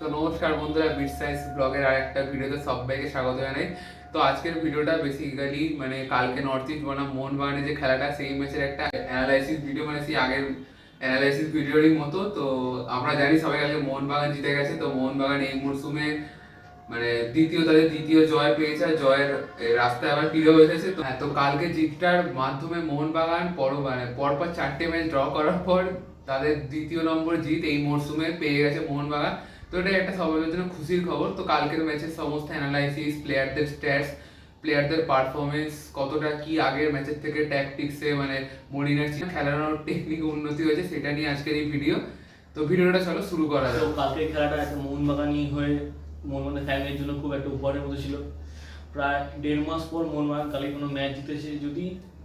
তো নমস্কার বন্ধুরা, বিট সায়েন্স ব্লগের আরেকটা ভিডিওতে সবাইকে স্বাগত জানাই। তো আজকের ভিডিওটা বেসিক্যালি মানে কালকে নর্থ ইস্ট বনাম মোহনবাগানের যে খেলাটা, সেই ম্যাচের একটা অ্যানালাইসিস ভিডিও, মানে সেই আগের অ্যানালাইসিস ভিডিওরই মতো। তো আমরা জানি সবাই কালকে মোহনবাগান জিতে গেছে। তো মোহনবাগান এই মরশুমে মানে তাদের দ্বিতীয় জয় পেয়েছে, আর জয়ের রাস্তায় আবার ফিরেও এসেছে। তো তো কালকে জিতটার মাধ্যমে মোহনবাগান পরপর 4টে ম্যাচ ড্র করার পর তাদের দ্বিতীয় নম্বর জিত এই মরশুমে পেয়ে গেছে মোহনবাগান। তো এটা একটা সবার জন্য খুশির খবর। তো কালকের ম্যাচের সমস্ত অ্যানালাইসিস, প্লেয়ারদের স্ট্যাটস, প্লেয়ারদের পারফরমেন্স, কতটা কি আগের ম্যাচের থেকে ট্যাকটিক্সে মানে মরিনার খেলানোর টেকনিক উন্নতি হয়েছে, সেটা নিয়ে আজকের এই ভিডিও। তো ভিডিওটা চলো শুরু করা তো যাক। কালকের খেলাটা একটা মোহনবাগানই হয়ে মোহনবাগানের ফ্যামিলির জন্য খুব একটা উপহারের মতো ছিল। প্রায় 1.5 মাস পর মোহনবাগান কালকে কোনো ম্যাচ জিতেছে। যদি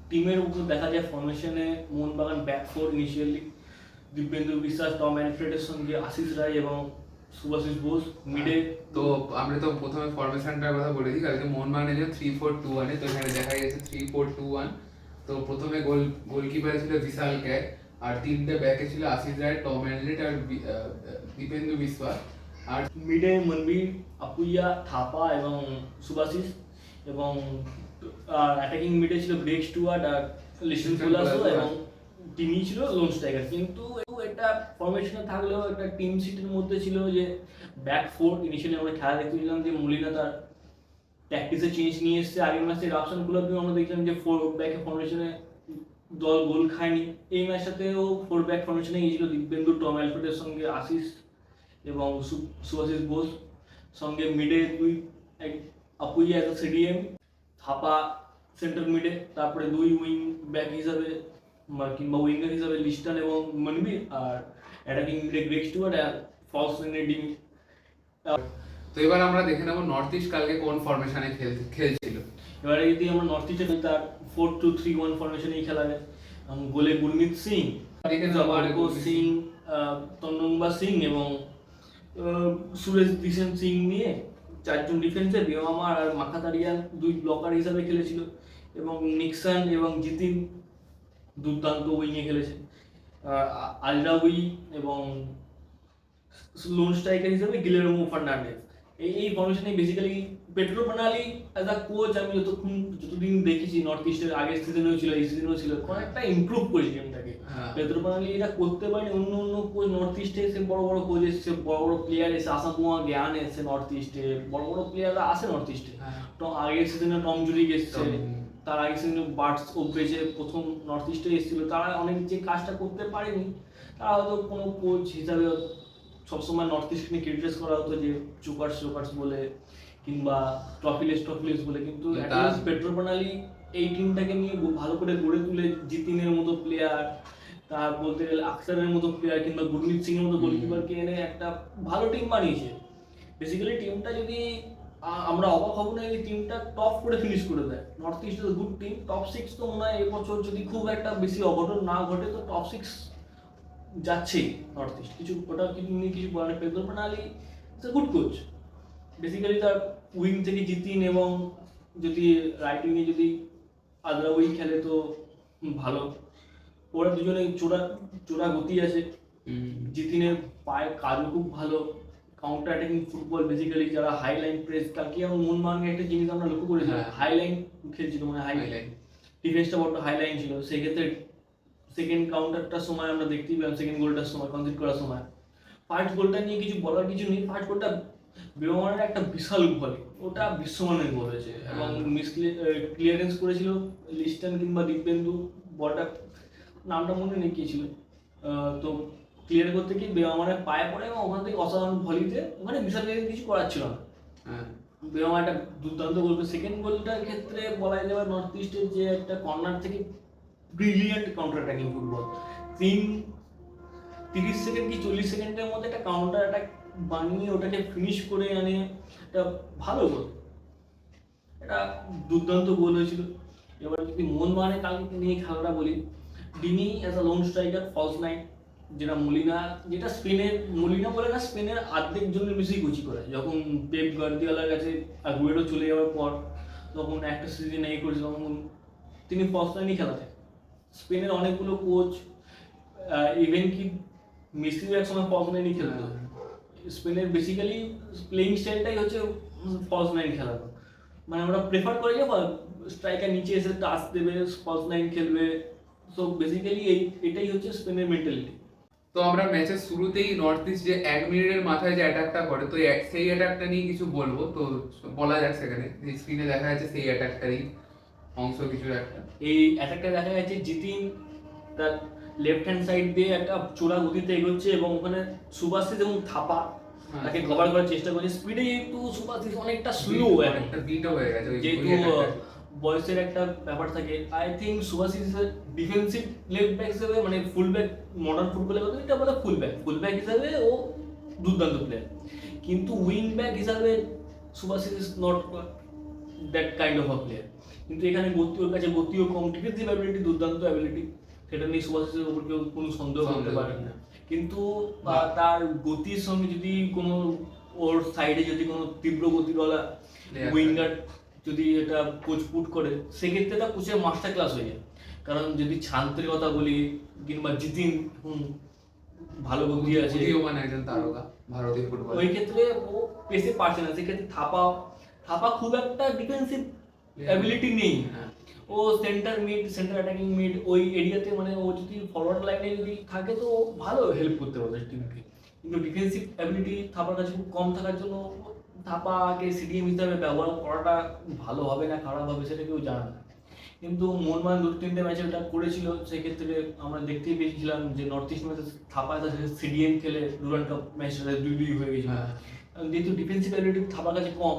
টিমের উপর দেখা যায় ফরমেশনে, Mohun Bagan back four initially Dibyendu Biswas, Tom অ্যালফ্রেডের সঙ্গে আশিস রায় এবং সুভাশিস বোস মিডে। তো আমরা তো প্রথমে ফরমেশনটার কথা বলে দিই। কালকে মোহনবাগানের যে 3-4-2-1, তো এখানে দেখা গেছে 3-4-2-1। তো প্রথমে গোলকিপার ছিল বিশাল ক্যাট, আর তিনটে ব্যাকে ছিল আশিস রায়, টম হ্যানলেট আর দীপেন্দু বিশ্বাস। আর মিডে মনবীর, আপুইয়া, থাপা এবং সুভাশিস, এবং অ্যাটাকিং মিডে ছিল গ্রেগ স্টুয়ার্ট আর লিস্টন কোলাসো, এবং তিনি ছিল লোন স্ট্রাইকার। কিন্তু এটা ফরমেশনে থাকলেও একটা টিম সিটের মধ্যে ছিল যে ব্যাক ফোর ইনিশিয়ালি আমরা খেলা দেখতেছিলাম যে মলিনা তার ট্যাকটিক্সে চেঞ্জ নিয়ে এসছে। আগের ম্যাচের রাফসানগুলোকেও আমরা দেখলাম যে ফোর ব্যাকে ফরমেশনে দল গোল খায়নি। এই ম্যাচটাতেও ফোর ব্যাক ফরমেশনে গিয়েছিল দিব্যেন্দু, টম অ্যালফ্রেডের সঙ্গে আশিস এবং সুভাশিস বোস, সঙ্গে মিডে Apuia as CDM, Thapa centre মিডে, তারপরে দুই উইং ব্যাক হিসাবে কিংবা উইঙ্গার হিসাবে লিস্টন এবং মনবীর, আর অ্যাটাকিং মিডে গ্রেগ স্টুয়ার্ট আর ফলস উইংয়ে ডিমি। তো এবার আমরা দেখে নেবো নর্থ ইস্ট কালকে কোন ফরমেশনে খেলছিল। এবারে যদি আমরা নর্থ ইস্টে তার 4-2-3-1 ফরমেশনেই খেলাবে। গোলে গুরমিত সিং, জবার্গো সিং, তন্নম্বা সিং এবং সুরেশ দিশন সিং নিয়ে চারজন ডিফেন্সে বেওয়ামার আর মাখাতারিয়ান দুই ব্লকার হিসাবে খেলেছিল, এবং নিক্সন এবং জিতিন দুর্দান্ত উইংয়ে খেলেছে। আলরাউই এবং লোন স্ট্রাইকার হিসেবে গিলেরমো ফার্নান্ডেজ। এই ফরমেশনে বেসিক্যালি পেট্রো প্রণালী অ্যাজ আ কোচ আমি যতদিন দেখেছি নর্থ ইস্টের আগের সিজনেও ছিল, এই সিজনেও ছিল, অনেকটা ইমপ্রুভ করেছে টিমটাকে। পেট্রো প্রণালী এটা করতে পারেনি। অন্য কোচ নর্থ ইস্টে এসে বড় বড় কোচ এসেছে, বড় বড় প্লেয়ার এসে, আসামুয়া জ্ঞান এসে নর্থ ইস্টে, বড় বড় প্লেয়াররা আসে নর্থ ইস্টে। তো আগের সিজনে টম জুরিক এসছে, তার আগে সিজনে বার্টস ওব্রেজে প্রথম নর্থ ইস্টে এসেছিল। তারা অনেক যে কাজটা করতে পারেনি, তারা হয়তো কোনো কোচ হিসাবে সবসময় নর্থ ইস্টকে ক্রিটিসাইজ করা হতো যে চোকার্স বলে কিংবা ট্রফিলেস বলে। কিন্তু পেট্রো প্রণালী এই টিমটাকে নিয়ে ভালো করে গড়ে তুলে জিতিনের মতো প্লেয়ার, তার বলতে গেলে আখতারের মতো প্লেয়ার কিংবা গুরমিত সিং এর মতো গোলকিপারকে এনে একটা ভালো টিম বানিয়েছে। বেসিক্যালি টিমটা যদি আমরা অবাক হব না এই টিমটা টপ করে ফিনিশ করে দেয়। North east is good team. Top 6 তো মনে হয় এবছর যদি খুব একটা বেশি অঘটন না ঘটে তো টপ 6 যাচ্ছেই নর্থ ইস্ট। ওটা কিছু বলার। পেট্রো প্রণালী ইজ গুড কোচ। বেসিক্যালি তার উইং থেকে জিতিন, এবং যদি রাইট উইংয়ে যদি আদ্রাউই খেলে তো ভালো। ওরা দুজনে চোরা গতি আছে। জিতিনের পায়ের কাজও খুব ভালো, কাউন্টার অ্যাটাকিং ফুটবল। বেসিক্যালি যারা হাই লাইন প্রেস, কালকে আমার মোহনবাগানের একটা জিনিস আমরা লক্ষ্য করেছিলাম, হাই লাইন খেলছিল, মানে হাই লাইন ডিফেন্সটা বড্ড হাই লাইন ছিল। সেক্ষেত্রে সেকেন্ড কাউন্টারটার সময় আমরা দেখতেই পেলাম, সেকেন্ড গোলটার সময়, কনসিড করার সময়। ফার্স্ট গোলটা নিয়ে কিছু বলার কিছু নেই। ফার্স্ট গোলটা বেওয়ামারের একটা বিশাল ভলি, ওটা বিশ্বমানের গোল হয়েছে, এবং ক্লিয়ারেন্স করেছিল লিস্টন কিংবা দিব্যেন্দু, বলটা নামটা মনে নেই কি ছিল। তো ক্লিয়ার করতে কি বেওয়ামারের পায়ে পড়ে, এবং ওখান থেকে অসাধারণ ভলিতে ওখানে বিশাল কিছু করার ছিল না। বেওয়ামার একটা দুর্দান্ত গোল। সেকেন্ড গোলটার ক্ষেত্রে বলা যেতে পারে নর্থ ইস্টের যে একটা কর্নার থেকে brilliant counter attacking football. 30 second কি 40 সেকেন্ডের মধ্যে একটা কাউন্টার অ্যাটাক বানিয়ে ওটাকে ফিনিশ করে আনে, একটা ভালো গোল, এটা দুর্দান্ত গোল হয়েছিল। এবার যদি মোহনবাগানের কালকে নিয়ে খেলাটা বলি, ডিনি as a lone striker, false nine, যেটা স্পেনের মলিনা বলে না, স্পেনের অর্ধেক জনের বেশি কোচি করে। যখন পেপ গার্দিওলার কাছে আগুয়েরো চলে যাওয়ার পর, তখন একটা সিজন করেছিল, তখন তিনি ফলস নাইনই খেলাতেন। স্পেনের অনেকগুলো কোচ, ইভেন কি মেসিও এক সময় ফলস নাইনই খেলতো। স্পেনের বেসিক্যালি প্লেইং স্টাইলটাই হচ্ছে ফলস নাইন খেলানো, মানে আমরা প্রেফার করি যে স্ট্রাইকার নিচে এসে টাচ দেবে, ফলস নাইন খেলবে। সো বেসিক্যালি এটাই হচ্ছে স্পেনের মেন্টালিটি। তো আমরা ম্যাচের শুরুতেই নর্থ ইস্ট যে 1 মিনিটের মাথায় যে অ্যাটাকটা করে, তো সেই অ্যাটাকটা নিয়ে কিছু বলবো। তো বলা যাক, সেখানে স্ক্রিনে দেখা যাচ্ছে সেই অ্যাটাকটারই অংশ কিছু একটা। এই অ্যাটাকটা দেখা যাচ্ছে জিতিন তার লেফট হ্যান্ড সাইড দিয়ে একটা চোরা গতিতে এগোচ্ছে এবং ওখানে সুভাশিস এবং থাপা তাকে কভার করার চেষ্টা করছে। স্পিডে যেহেতু সুভাশিস অনেকটা স্লো, একটা বিটও হয়ে গেছে যেহেতু বয়সের একটা ব্যাপার থাকে। I think Subhashish defensive left back হিসেবে, মানে ফুল ব্যাক মডার্ন ফুটবলের কথা এটা বলে ফুল ব্যাক হিসাবে ও দুর্দান্ত প্লেয়ার, কিন্তু উইং ব্যাক হিসাবে Subhashish is not that kind of a player. কিন্তু এখানে ওর কাছে গতিও কম, ডিফেন্সিভ অ্যাবিলিটি দুর্দান্ত অ্যাবিলিটি, সেটা নিয়ে সুভাশিসের উপর কেউ কোনো সন্দেহ করতে পারে না। কিন্তু তার গতির সঙ্গে যদি কোনো ওর সাইডে যদি কোনো তীব্র গতিওয়ালা উইঙ্গার যদি এটা কোচ পুট করে, সেক্ষেত্রে তা কোচের মাস্টার ক্লাস হয়ে যায়। কারণ যদি শান্তের কথা বলি কিংবা জিতিন ভালো গতি আছে, মানে একজন তারকা ভারতীয় ফুটবল, ওই ক্ষেত্রে ও পেসে পারছে না। সেক্ষেত্রে থাপা খুব একটা ডিফেন্সিভ অ্যাবিলিটি নেই। ও সেন্টার অ্যাটাকিং মিড ওই এরিয়াতে, মানে ও যদি ফরওয়ার্ড লাইনে যদি থাকে তো ভালো হেল্প করতে পারবে টিমকে। কিন্তু ডিফেন্সিভ অ্যাবিলিটি থাপার কাছে খুব কম থাকার জন্য থাপাকে সিডিএম হিসাবে ব্যবহার করাটা ভালো হবে না খারাপ হবে সেটা কেউ জানে না। কিন্তু মোহনবাগান 2-3টে ম্যাচে ওটা করেছিল, সেক্ষেত্রে আমরা দেখতেই পেয়েছিলাম যে নর্থ ইস্ট ম্যাচে থাপা সিডিএম খেলে ডুরান্ড কাপ ম্যাচটা 2-2 হয়ে গেছিল। যেহেতু ডিফেন্সিভ অ্যাবিলিটি থাপার কাছে কম,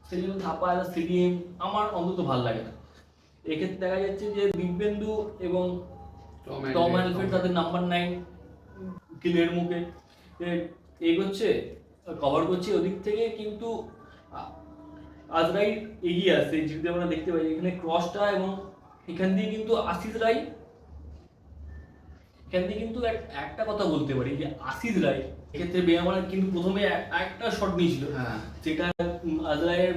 সেই জন্য থাপা সিডিএম আমার অন্তত ভালো লাগে না। এক্ষেত্রে দেখা যাচ্ছে যে দিব্যেন্দু এবং টম অ্যালফ্রেড তাদের নাম্বার 9 কিলের মুখে এগোচ্ছে, কভার করছে ওদিক থেকে, কিন্তু আজরাই এগিয়ে আসছে। যদি আমরা দেখতে পাই এখানে ক্রসটা, এবং এখান দিয়ে কিন্তু আশিস রায়, এখান দিয়ে কিন্তু একটা কথা বলতে পারি যে আশিস রায় এক্ষেত্রে বেয়ামার কিন্তু প্রথমে একটা শট নিয়েছিল, সেটা আজরাইয়ের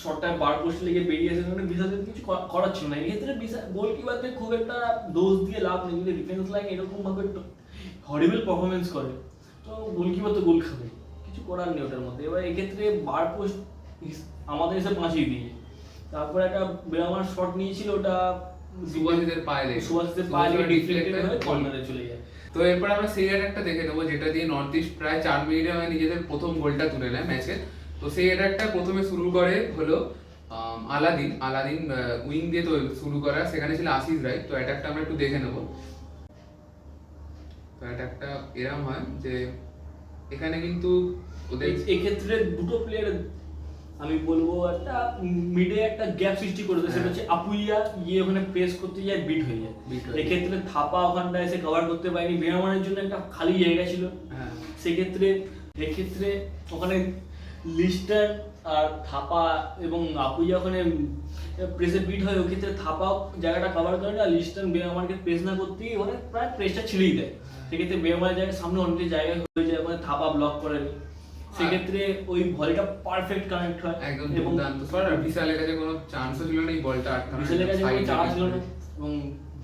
শটটা বার পোস্টে লেগে বেরিয়ে আসে, মানে বিশালের কিছু করার ছিল না। এক্ষেত্রে গোলকিপারদের খুব একটা দোষ দিয়ে লাভ নেই, যদি ডিফেন্স লাইন এরকম ভাবে হরিবল পারফরমেন্স করে তো গোলকিপার তো গোল খাবে, কিছু করার নেই ওটার মধ্যে। এবার এক্ষেত্রে বার পোস্ট আমাদের এসে বাঁচিয়ে দিয়ে, তারপরে একটা বেরামার শট নিয়েছিল, ওটা সুভাশিসের পায়ে লেগে ডিফ্লেক্টেড হয়ে কর্নারে চলে যায়। তো এরপর আমরা সেই অ্যাটাকটা দেখে নেবো, যেটা দিয়ে নর্থ ইস্ট প্রায় 4 মিনিটে নিজেদের প্রথম গোলটা তুলে নেয় ম্যাচের। তো সেই অ্যাটাকটা প্রথমে শুরু করে হলো আলাদিন উইং দিয়ে তো শুরু করা, সেখানে ছিল আশিস রায়। তো অ্যাটাকটা আমরা একটু দেখে নেবো। তো অ্যাটাকটা এরকম হয় যে এখানে কিন্তু ওদের এক্ষেত্রে দুটো প্লেয়ার আমি বলবো, একটা মিডে একটা গ্যাপ সৃষ্টি করে দেয়, সেটা হচ্ছে আপুইয়া গিয়ে ওখানে প্রেস করতে যায়, বিট হয়ে যায়। এক্ষেত্রে থাপা ওখানটা এসে কভার করতে পারেনি, বেরামানের জন্য একটা খালি জায়গা ছিল। সেক্ষেত্রে এক্ষেত্রে ওখানে লিস্টার আর থাপা এবং আপুইয়া ওখানে প্রেসে বিট হয়, ওই ক্ষেত্রে থাপা জায়গাটা কভার করে না, লিস্টার বেরামানকে প্রেস না করতেই ওখানে প্রায় প্রেসটা ছেড়েই দেয়। সেক্ষেত্রে বেরামানের জায়গায় সামনে অনেকটা জায়গা হয়ে যায়, ওখানে থাপা ব্লক করে, সেক্ষেত্রে ওই ভলিটা পারফেক্ট কানেক্ট হয় একদম দুর্দান্ত। আর বিশালের কাছে কোনো চান্সও ছিল না এই বলটা আটকানোর, বিশালের কাছে কোনো চান্স ছিল না এবং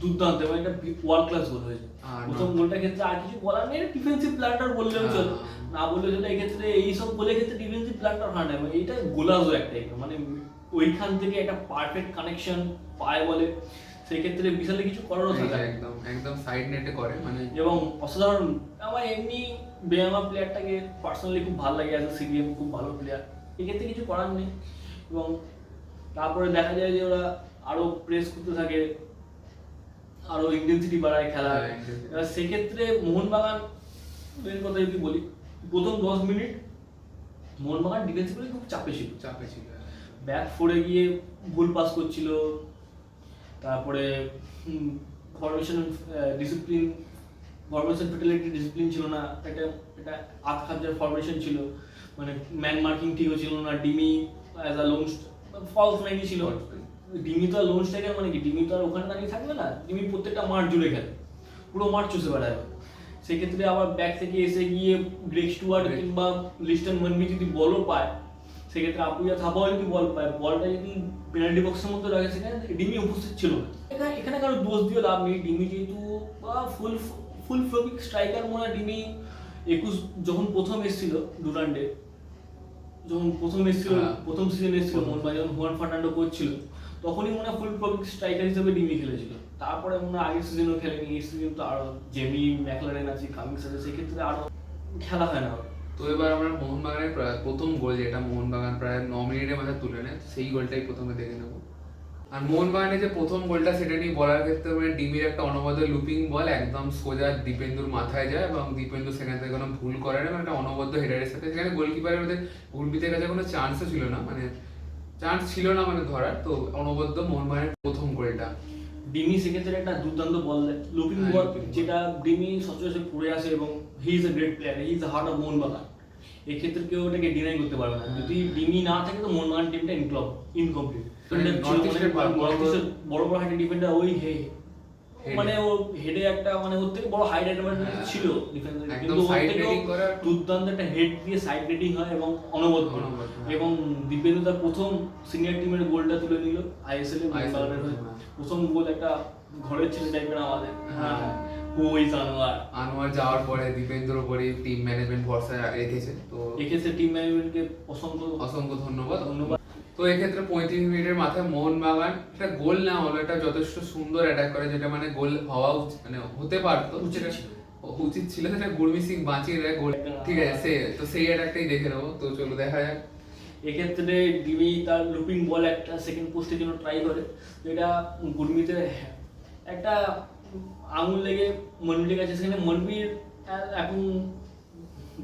দুর্দান্ত, এবং একটা ওয়ার্ল্ড ক্লাস গোল হয়েছে প্রথম গোলটার ক্ষেত্রে। আর কিছু বলার নেই, ডিফেন্সিভ প্ল্যান্টার বললেও চলে, না বললেও চলে। এক্ষেত্রে এইসব গোলের ক্ষেত্রে ডিফেন্সিভ প্ল্যান্টার হয় না, এইটা গোলাজও একটা, মানে ওইখান থেকে একটা পারফেক্ট কানেকশন পায় বলে, সেক্ষেত্রে বিশালে কিছু করারও থাকে একদম একদম সাইড নেটে করে, মানে এবং অসাধারণ। আমার এমনি বেয়ামা প্লেয়ারটাকে পার্সোনালি খুব ভালো লাগে, অ্যাজ এ সিডিএম খুব ভালো প্লেয়ার, এক্ষেত্রে কিছু করার নেই। এবং তারপরে দেখা যায় যে ওরা আরো প্রেস করতে থাকে, আরো ইন্টেন্সিটি বাড়ায় খেলা। এবার সেক্ষেত্রে মোহনবাগান এর কথা যদি বলি, প্রথম 10 মিনিট মোহনবাগান ডিফেন্সিভলি খুব চাপে ছিল, ব্যাক ফোরে গিয়ে ভুল পাস করছিল, তারপরে ফরমেশন ফেটালিটি ডিসিপ্লিন ছিল না, এটা আটখাপজার ফরমেশন ছিল, মানে ম্যান মার্কিং ঠিকও ছিল না। Dimi as a loan false নাইনই ছিল। ডিমি তো আর লোন স্ট্রাইকার, মানে কি ডিমি তো আর ওখানে দাঁড়িয়ে থাকবে না, ডিমি প্রত্যেকটা মাঠ জুড়ে খেলে, পুরো মাঠ চষে বেড়ায়। সেক্ষেত্রে আবার ব্যাক থেকে এসে গিয়ে গ্রেগ স্টুয়ার্ট কিংবা লিস্টন মনবি যদি বলও পায়, সেক্ষেত্রে আপুইয়া থাপাও যদি বল পায়, বলটা যদি পেনাল্টি বক্সের মধ্যে রাখে, সেখানে ডিমি উপস্থিত ছিল না। এখানে কারো দোষ দিয়ে লাভ নেই, ডিমি যেহেতু ফুল ফ্লোপিক স্ট্রাইকার মনে হয় ডিমি, 21 যখন প্রথম এসেছিল ডুরান্ডে, যখন প্রথম এসেছিল, প্রথম সিজন এসেছিল মোহনবাগান যখন হুয়ান ফার্নান্ডো কোচ ছিল, তখনই মনে হয় ফুল প্রফিট স্ট্রাইকার হিসেবে ডিমি খেলেছিল। তারপরে মনে হয় আগের সিজনও খেলেনি, এই সিজন তো আরো জেমি ম্যাকলারেন আছে, কামিংস আছে, সেক্ষেত্রে আরো খেলা হয় না। তো এবার আমরা মোহনবাগানের প্রথম গোল, যেটা মোহনবাগান প্রায় 9 মিনিটের মাথায় তুলে নেয়, সেই গোলটাই প্রথমে দেখে নেবো। আর মোহনবাগানের যে প্রথম গোলটা সেটা নিয়ে বলার ক্ষেত্রে মানে ডিমির একটা অনবদ্য লুপিং বল একদম সোজা দীপেন্দুর মাথায় যায় এবং দীপেন্দু সেখান থেকে কোনো ভুল করে না, মানে একটা অনবদ্য হেডারের সাথে। সেখানে গোলকিপারের মধ্যে গুলবিতের কাছে কোনো চান্সও ছিল না, মানে চান্স ছিল না মানে ধরার। তো অনবদ্য মোহনবাগানের প্রথম গোলটা। ডিমি সেক্ষেত্রে একটা দুর্দান্ত বল দেয়, লুপিং বল, যেটা ডিমি সচরাচর পড়ে আসে এবং he is a great player, he is the heart of Mohun Bagan. এক্ষেত্রে কেউ ওটাকে ডিনাই করতে পারবে না। যদি ডিমি না থাকে তো মোহনবাগান টিমটা ইনকমপ্লিট। বড় বড় হাইটের ডিফেন্ডার ওই মানে ও হেডে একটা মানে ওর থেকে বড় হাইট অ্যাডভান্টেজ ছিল ডিফেন্সের, কিন্তু ওর থেকে দুর্দান্ত একটা হেড দিয়ে সাইড রেটিং হয় এবং অনবদ্য। এবং দীপেন্দু তার প্রথম সিনিয়র টিমের গোলটা তুলে নিল আইএসএল এ মোহনবাগানের হয়ে। প্রথম গোল একটা ঘরের ছেলে টাইপের আমাদের আনোয়ার যাওয়ার পরে দীপেন্দুর উপরে টিম ম্যানেজমেন্ট ভরসা রেখেছে। তো এক্ষেত্রে টিম ম্যানেজমেন্টকে অসংখ্য ধন্যবাদ। তো এক্ষেত্রে 35 মিনিটের মাথায় মোহনবাগান একটা গোল না হলো, এটা যথেষ্ট সুন্দর অ্যাটাক করে, যেটা মানে গোল হওয়া মানে হতে পারতো, উচিত ছিল, সেটা গুরমিত সিং বাঁচিয়ে দেয় গোল। ঠিক আছে, তো সেই অ্যাটাকটাই দেখে নেবো। তো চলো দেখা যাক। এক্ষেত্রে ডিমি তার লুপিং বল একটা সেকেন্ড পোস্টের জন্য ট্রাই করে, যেটা গুরমিতের একটা আঙুল লেগে মনবির কাছে। সেখানে মনবির এখন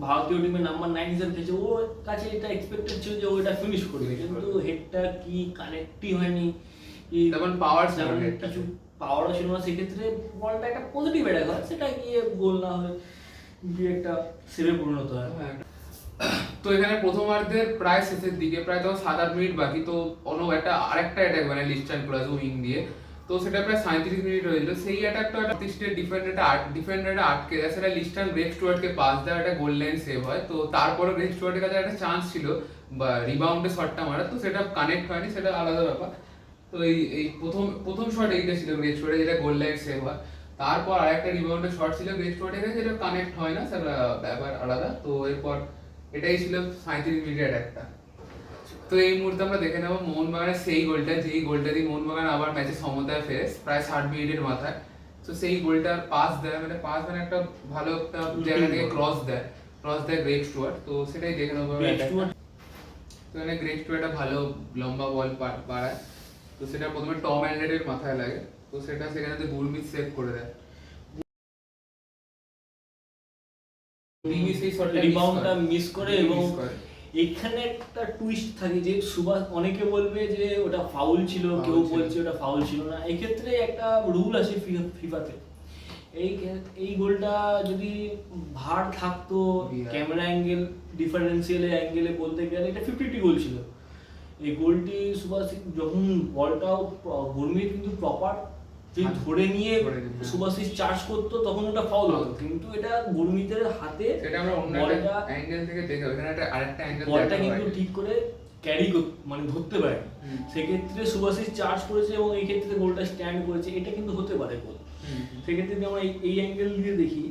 ভারতীয় টিমের নাম্বার 9 হিসেবে খেলছে, ওর কাছে এটা এক্সপেক্টেড ছিল যে ও এটা ফিনিশ করবে, কিন্তু হেডটা কি কানেক্টই হয়নি, তেমন পাওয়ার কিছু পাওয়ারও ছিল না। সেক্ষেত্রে বলটা একটা পজিটিভ অ্যাটাক হয়, সেটা গিয়ে গোল না হয়ে গিয়ে একটা সেভে পরিণত হয়। তো এখানে প্রথমার্ধের প্রায় শেষের দিকে, প্রায় তো 7-8 মিনিট বাকি, তো আরেকটা অ্যাটাক মানে লিস্টান প্লাস উইং দিয়ে, তো সেটা প্রায় 37 মিনিট হয়েছিল। সেই অ্যাটাকটা ডিফেন্ডারটা আটকে দেয়, সেটা লিস্টান গ্রেগ স্টুয়ার্টকে পাস দেয়, একটা গোল লাইন সেভ হয়। তো তারপরে গ্রেগ স্টুয়ার্টের কাছে একটা চান্স ছিল বা রিবাউন্ডে শটটা মারা, তো সেটা কানেক্ট হয়নি, সেটা আলাদা ব্যাপার। তো এই প্রথম শট এইটা ছিল গ্রেগ স্টুয়ার্টের, যেটা গোল লাইন সেভ হয়। তারপর আরেকটা রিবাউন্ডের শট ছিল গ্রেগ স্টুয়ার্টের কাছে, যেটা কানেক্ট হয় না, সেটা ব্যাপার আলাদা। তো এরপর এটাই ছিল 37 মিনিটের একটা। তো এই মুহূর্তে আমরা দেখে নেবো মোহনবাগানের সেই গোলটা, যেই গোলটা দিয়ে মোহনবাগান আবার ম্যাচে সমতায় ফেরে প্রায় 60 মিনিটের মাথায়। তো সেই গোলটার পাস দেয়, মানে পাস মানে একটা ভালো একটা জায়গা থেকে ক্রস দেয় গ্রেগ স্টুয়ার্ট। তো সেটাই দেখে নেবো। তো এখানে গ্রেগ স্টুয়ার্ট একটা ভালো লম্বা বল পাড়ায়, তো সেটা প্রথমে টম অ্যান্ডারের মাথায় লাগে, তো সেটা সেখানে গুরমিত সেভ করে দেয়। রিবাউন্ডটা মিস করে এবং এখানে একটা টুইস্ট থাকে যে সুভাষ, অনেকে বলবে যে ওটা ফাউল ছিল, কেউ বলছে ওটা ফাউল ছিল না। এক্ষেত্রে একটা রুল আছে ফিফাতে, এই গোলটা যদি ভার থাকতো, ক্যামেরা অ্যাঙ্গেল ডিফারেন্সিয়াল অ্যাঙ্গেলে বলতে গেলে এটা 50-50 গোল ছিল। এই গোলটি সুভাষ যখন বলটাও গুরমিত কিন্তু প্রপার ধরে নিয়ে সুভাষিস চার্জ করতো, তখন ওটা ফাউল হতো, কিন্তু এটা গুরমিতের হাতে সেটা আমরা অন্য একটা অ্যাঙ্গেল থেকে দেখে, এখানে একটা আরেকটা অ্যাঙ্গেল বলটা কিন্তু ঠিক করে ক্যারি মানে ধরতে পারে। সেক্ষেত্রে সুভাষিস চার্জ করেছে এবং এই ক্ষেত্রে গোলটা স্ট্যান্ড করেছে, এটা কিন্তু হতে পারে গোল। সেক্ষেত্রে যদি আমরা এই অ্যাঙ্গেল দিয়ে দেখি,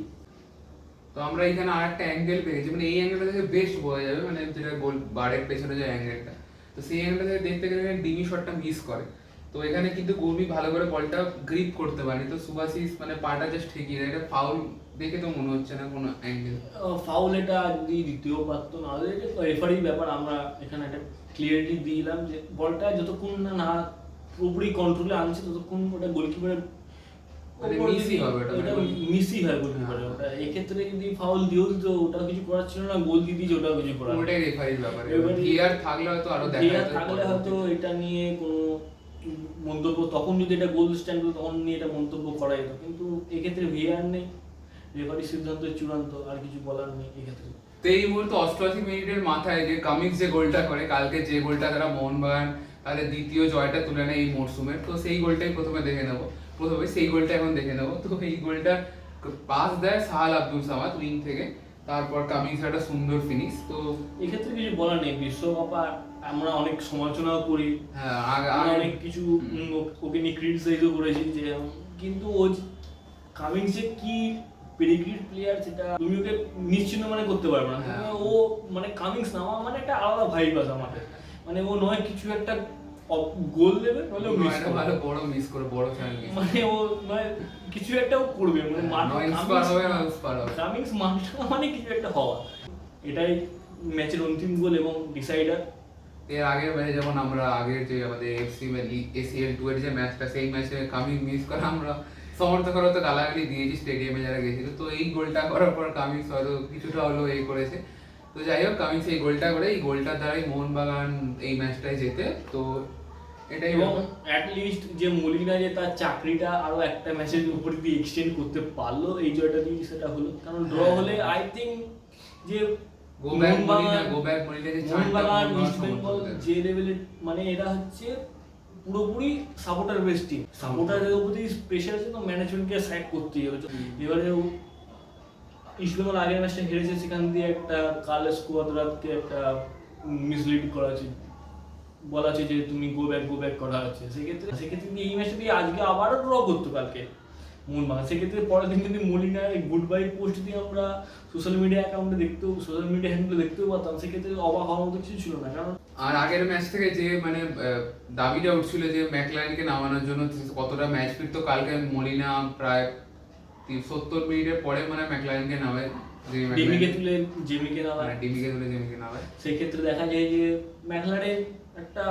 তো আমরা এখানে আরেকটা অ্যাঙ্গেল পেয়েছি, মানে এই অ্যাঙ্গেলটা থেকে বেস্ট বোঝা যাবে, মানে যেটা গোল বারের পেছনে যে অ্যাঙ্গেলটা, তো সেই অ্যাঙ্গেলটা থেকে দেখতে গেলে ডিমি শটটা মিস করে। তো এখানে কিন্তু গুরমি ভালো করে বলটা গ্রিপ করতে পারেনি, তো সুভাষিস মানে পাটা জাস্ট ঠেকিয়ে দেয়। এটা ফাউল দেখে তো মনে হচ্ছে না কোনো অ্যাঙ্গেল ফাউল, এটা যদি দ্বিতীয় পারতো না, এটা রেফারির ব্যাপার। আমরা এখানে একটা ক্লিয়ারিটি দিলাম যে বলটা যতক্ষণ না পুরোপুরি কন্ট্রোলে আনছে ততক্ষণ ওটা গোলকিপারের মিসই হয় গোলকিপারের। ওটা এক্ষেত্রে যদি ফাউল দিয়েও দিত, ওটা কিছু করার ছিল না, গোল দিয়ে দিয়েছে, ওটাও কিছু করার, ওটাই রেফারির ব্যাপার। ভিআর থাকলে হয়তো আরো দেখা যেত, থাকলে হয়তো এটা নিয়ে কোনো মন্তব্য, তখন যদি এটা গোল স্ট্যান্ড করতো তখন নিয়ে এটা মন্তব্য করা যেত, কিন্তু এক্ষেত্রে ভিআর নেই, রেফারির সিদ্ধান্ত চূড়ান্ত, আর কিছু বলার নেই এক্ষেত্রে। তো এই মুহূর্তে 88 মিনিটের মাথায় যে কামিংস যে গোলটা করে, কালকে যে গোলটা তারা মোহনবাগান তাদের দ্বিতীয় জয়টা তুলে নেয় এই মরশুমের, তো সেই গোলটাই প্রথমে দেখে নেবো। সেই গোলটা এখন দেখে নেবো। তো এই গোলটা পাস দেয় সাহাল আব্দুল সামাদ উইং থেকে, তারপর কামিংস একটা সুন্দর ফিনিশ। তো এক্ষেত্রে কিছু বলার নেই, বিশ্বকাপ আমরা অনেক সমালোচনাও করি, অনেক কিছু ওকে নিয়ে ক্রিটিসাইজও করেছি যে, কিন্তু ও কামিংস যে কি পেডিগ্রিড প্লেয়ার, যেটা তুমি ওকে নিশ্চিন্ত মানে করতে পারবে না। হ্যাঁ। ও মানে কামিংস নামা মানে একটা আলাদা ভাইব আছে আমাদের, মানে ও নয় কিছু একটা গোল দেবে নাহলে মিস একটা ভালো বড় মিস করে বড় চ্যানেল মানে ও নয় কিছু একটা ও করবে, মানে নয় ইন্সপায়ার হবে না ইন্সপায়ার হবে। কামিংস মানটা মানে কিছু একটা হওয়া, এটাই ম্যাচের অন্তিম গোল এবং ডিসাইডার। এর আগের ম্যাচে যেমন আমরা আগের যে আমাদের এফসি এসিএল 2 এর যে ম্যাচটা, সেই ম্যাচে কামিং মিস করে আমরা সমর্থকরা তো গালাগালি দিয়েছি স্টেডিয়ামে যারা গেছিল। তো এই গোলটা করার পর কামিংস হয়তো কিছুটা হলেও এই করেছে। তো যাই হোক, কামিংস এই গোলটা করে, এই গোলটার দ্বারাই মোহনবাগান এই ম্যাচটাই জেতে। তো এটাই এবং ব্যাপার। অ্যাট লিস্ট যে মলিনা যে তার চাকরিটা আরো একটা ম্যাচের উপর দিয়ে এক্সটেন্ড করতে পারলো এই জয়টা দিয়ে, সেটা হলো। কারণ ড্র হলে আই থিঙ্ক যে go back Molina, go back Molina যে চারটা মোহনবাগান গোল ইস্ট বেঙ্গল যে লেভেলের, মানে এরা হচ্ছে পুরোপুরি সাপোর্টার বেস টিম। সাপোর্টারের উপর দিয়ে প্রেশার আছে, তো ম্যানেজমেন্টকে সাইড করতেই হবে। এবারে ইস্ট বেঙ্গল আগের ম্যাচটা হেরেছে, সেখান দিয়ে একটা কার্লোস কুয়াদ্রাতকে একটা মিসলিড করা আছে, বলা আছে যে তুমি গো ব্যাক করা হচ্ছে। সেক্ষেত্রে এই ম্যাচটা দিয়ে আজকে আবারও ড্র করতো কালকে মোহনবাগান। সেক্ষেত্রে পরের দিন কিন্তু মলিনার গুড বাই পোস্ট দিয়ে আমরা সোশ্যাল মিডিয়া অ্যাকাউন্টে সোশ্যাল মিডিয়া হ্যান্ডেলে দেখতেও পারতাম। সেক্ষেত্রে অবাক হওয়ার মতো কিছু ছিল না। কারণ আর আগের ম্যাচ থেকে যে মানে দাবিটা উঠছিল যে ম্যাকলারেনকে নামানোর জন্য কতটা ম্যাচ ফিট, তো কালকে মলিনা প্রায় 70 মিনিটের পরে মানে ম্যাকলারেনকে নামে, যে ডিমিকে তুলে জেমিকে নামা, ডিমিকে তুলে জেমিকে নামে। সেক্ষেত্রে দেখা যায় যে ম্যাকলারেন একটা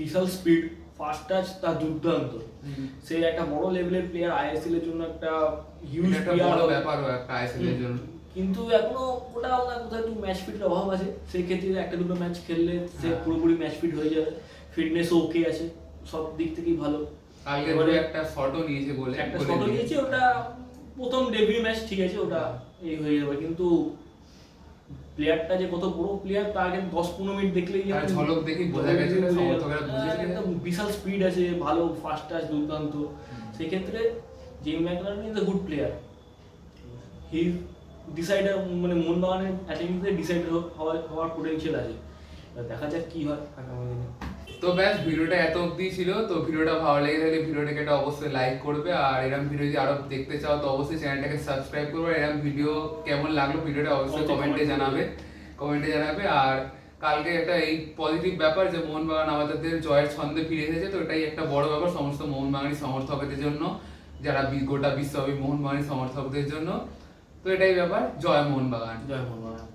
বিশাল স্পিড, ফার্স্ট টাচ তার দুর্দান্ত। সে একটা বড় লেভেলের প্লেয়ার, আইএসএল এর জন্য একটা হিউজ একটা বড় ব্যাপার একটা আইএসএল এর জন্য। কিন্তু এখনো ওটা না কোথাও একটু ম্যাচ ফিটের অভাব আছে। সেই ক্ষেত্রে একটা দুটো ম্যাচ খেললে সে পুরোপুরি ম্যাচ ফিট হয়ে যাবে, ফিটনেস ওকে আছে, সব দিক থেকেই ভালো। কালকে এবারে একটা শটও নিয়েছে বলে, একটা শটও নিয়েছে, ওটা প্রথম ডেবিউ ম্যাচ, ঠিক আছে, ওটা এই হয়ে যাবে। কিন্তু প্লেয়ারটা যে কত বড় প্লেয়ার তা আগে 10-15 মিনিট দেখলেই আর ঝলক দেখি বোঝা গেছে, সমর্থকরা বুঝেছে একটা বিশাল স্পিড আছে, ভালো ফার্স্ট টাচ দুর্দান্ত। সেই ক্ষেত্রে Jamie McLaren is a good player. He decider, মানে মোহনবাগানের অ্যাটেকিংয়ে ডিসাইডার হওয়ার পোটেনশিয়াল আছে। দেখা যাক কি হয় আগামী দিনে। তো ব্যাস, ভিডিওটা এত অবধি ছিল। তো ভিডিওটা ভালো লেগে থাকলে ভিডিওটাকে একটা অবশ্যই লাইক করবে, আর এরকম ভিডিও যদি আরো দেখতে চাও তো অবশ্যই চ্যানেলটাকে সাবস্ক্রাইব করবে। এরকম ভিডিও কেমন লাগলো ভিডিওটা অবশ্যই কমেন্টে জানাবে। আর কালকে একটা এই পজিটিভ ব্যাপার যে মোহনবাগান আমাদের জয়ের ছন্দে ফিরে এসেছে, তো এটাই একটা বড় ব্যাপার সমস্ত মোহনবাগানী সমর্থকদের জন্য, যারা গোটা বিশ্বব্যাপী মোহনবাগানী সমর্থকদের জন্য। তো এটাই ব্যাপার। জয় মোহনবাগান। জয় মোহনবাগান।